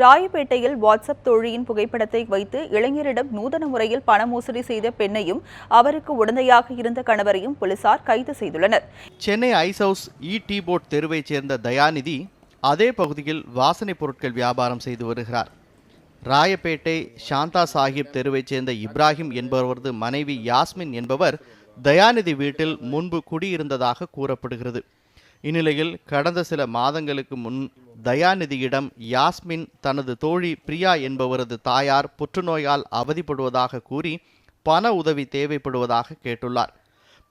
ராயப்பேட்டையில் வாட்ஸ்அப் தோழியின் புகைப்படத்தை வைத்து இளைஞரிடம் நூதன முறையில் பண மோசடி செய்த பெண்ணையும் அவருக்கு உடந்தையாக இருந்த கணவரையும் போலீசார் கைது செய்துள்ளனர். சென்னை ஐஸ் ஹவுஸ் டீ போர்ட் தெருவைச் சேர்ந்த தயாநிதி அதே பகுதியில் வாசனை பொருட்கள் வியாபாரம் செய்து வருகிறார். ராயப்பேட்டை சாந்தா சாஹிப் தெருவைச் சேர்ந்த இப்ராஹிம் என்பவரது மனைவி யாஸ்மின் என்பவர் தயாநிதி வீட்டில் முன்பு குடியிருந்ததாக கூறப்படுகிறது. இந்நிலையில் கடந்த சில மாதங்களுக்கு முன் தயாநிதியிடம் யாஸ்மின் தனது தோழி பிரியா என்பவரது தாயார் புற்றுநோயால் அவதிப்படுவதாக கூறி பண உதவி தேவைப்படுவதாக கேட்டுள்ளார்.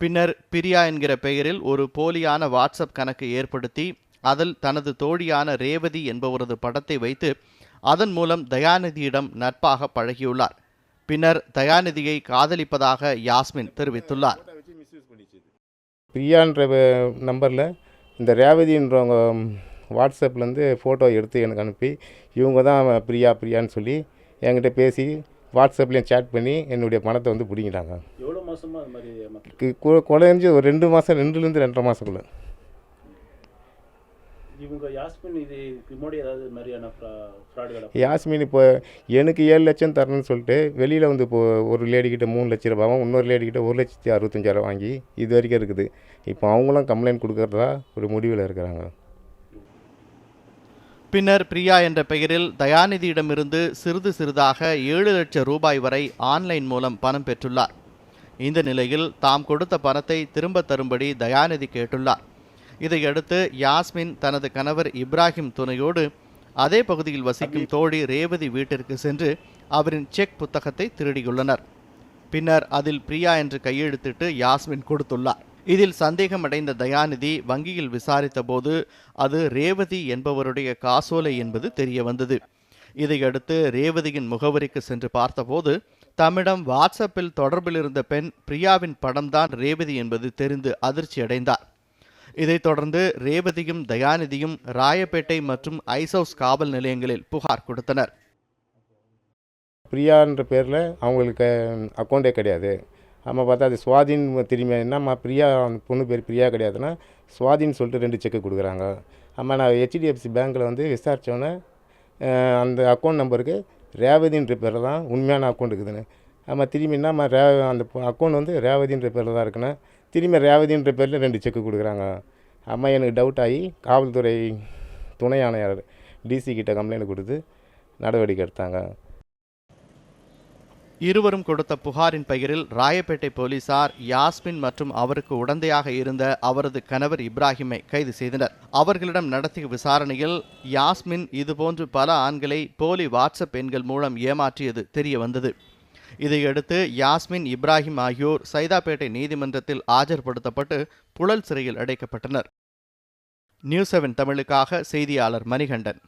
பின்னர் பிரியா என்கிற பெயரில் ஒரு போலியான வாட்ஸ்அப் கணக்கு ஏற்படுத்தி அதில் தனது தோழியான ரேவதி என்பவரது படத்தை வைத்து அதன் மூலம் தயாநிதியிடம் நட்பாக பழகியுள்ளார். பின்னர் தயாநிதியை காதலிப்பதாக யாஸ்மின் தெரிவித்துள்ளார். பிரியான்ற நம்பரில் இந்த ரேவதின்றவங்க வாட்ஸ்அப்லேருந்து ஃபோட்டோ எடுத்து எனக்கு அனுப்பி இவங்க தான் பிரியான்னு சொல்லி என்கிட்ட பேசி வாட்ஸ்அப்லேயும் சேட் பண்ணி என்னுடைய பணத்தை வந்து பிடிங்கிட்டாங்க. எவ்வளோ மாதமாக அது மாதிரி குறைஞ்சி ஒரு 2 மாதம் 2லேருந்து 2.5 மாதத்துக்குள்ள. இவங்க யாஸ்மின் இது முன்னாடி ஏதாவது மாதிரியான ஃப்ராடுகள்? யாஸ்மின் இப்போ எனக்கு 7 லட்சம் தரணும்னு சொல்லிட்டு வெளியில் வந்து இப்போ ஒரு லேடிக்கிட்ட 3 லட்ச ரூபாவும் இன்னொரு லேடிக்கிட்ட 1,65,000 வாங்கி இது வரைக்கும் இருக்குது. இப்போ அவங்களும் கம்ப்ளைண்ட் கொடுக்கறதா ஒரு முடிவில் இருக்கிறாங்க. பின்னர் பிரியா என்ற பெயரில் தயாநிதியிடமிருந்து சிறிது சிறிதாக 7 லட்சம் ரூபாய் வரை ஆன்லைன் மூலம் பணம் பெற்றுள்ளார். இந்த நிலையில் தாம் கொடுத்த பணத்தை திரும்ப தரும்படி தயாநிதி கேட்டுள்ளார். இதையடுத்து யாஸ்மின் தனது கணவர் இப்ராஹிம் துணையோடு அதே பகுதியில் வசிக்கும் தோழி ரேவதி வீட்டிற்கு சென்று அவரின் செக் புத்தகத்தை திருடியுள்ளனர். பின்னர் அதில் பிரியா என்று கையெழுத்திட்டு யாஸ்மின் கொடுத்துள்ளார். இதில் சந்தேகமடைந்த தயாநிதி வங்கியில் விசாரித்த போது அது ரேவதி என்பவருடைய காசோலை என்பது தெரிய வந்தது. இதையடுத்து ரேவதியின் முகவரிக்கு சென்று பார்த்தபோது தம்மிடம் வாட்ஸ்அப்பில் தொடர்பில் இருந்த பெண் பிரியாவின் படம்தான் ரேவதி என்பது தெரிந்து அதிர்ச்சியடைந்தார். இதைத் தொடர்ந்து ரேவதியும் தயாநிதியும் ராயப்பேட்டை மற்றும் ஐஸ் ஹவுஸ் காவல் நிலையங்களில் புகார் கொடுத்தனர். பிரியான்ற பேரில் அவங்களுக்கு அக்கௌண்ட்டே கிடையாது. நம்ம பார்த்தா அது சுவாதின் திரும்பி என்னம்மா பிரியா பொண்ணு பேர் பிரியா கிடையாதுன்னா சுவாதின்னு சொல்லிட்டு 2 செக்கு கொடுக்குறாங்க. அம்மா நான் HDFC பேங்க்கில் வந்து விசாரித்தோன்னே அந்த அக்கௌண்ட் நம்பருக்கு ரேவதின்ற பேரில் தான் உண்மையான அக்கௌண்ட் இருக்குதுன்னு. நம்ம திரும்பி என்னம்மா அந்த அக்கௌண்ட் வந்து ரேவதின்ற பேரில் தான் இருக்குன்னு திரும்பி ரேவதின்ற பேரில் 2 செக்கு கொடுக்குறாங்க. அம்மா எனக்கு டவுட் ஆகி காவல்துறை துணை ஆணையாளர் DC கிட்ட கம்ப்ளைண்ட் கொடுத்து நடவடிக்கை எடுத்தாங்க. இருவரும் கொடுத்த புகாரின் பெயரில் ராயப்பேட்டை போலீசார் யாஸ்மின் மற்றும் அவருக்கு உடந்தையாக இருந்த அவரது கணவர் இப்ராஹிமை கைது செய்தனர். அவர்களிடம் நடத்திய விசாரணையில் யாஸ்மின் இதுபோன்று பல ஆண்களை போலி வாட்ஸ்அப் எண்கள் மூலம் ஏமாற்றியது தெரிய வந்தது. இதையடுத்து யாஸ்மின் இப்ராஹிம் ஆகியோர் சைதாப்பேட்டை நீதிமன்றத்தில் ஆஜர்படுத்தப்பட்டு புழல் சிறையில் அடைக்கப்பட்டனர். நியூஸ் 7 தமிழுக்காக செய்தியாளர் மணிகண்டன்.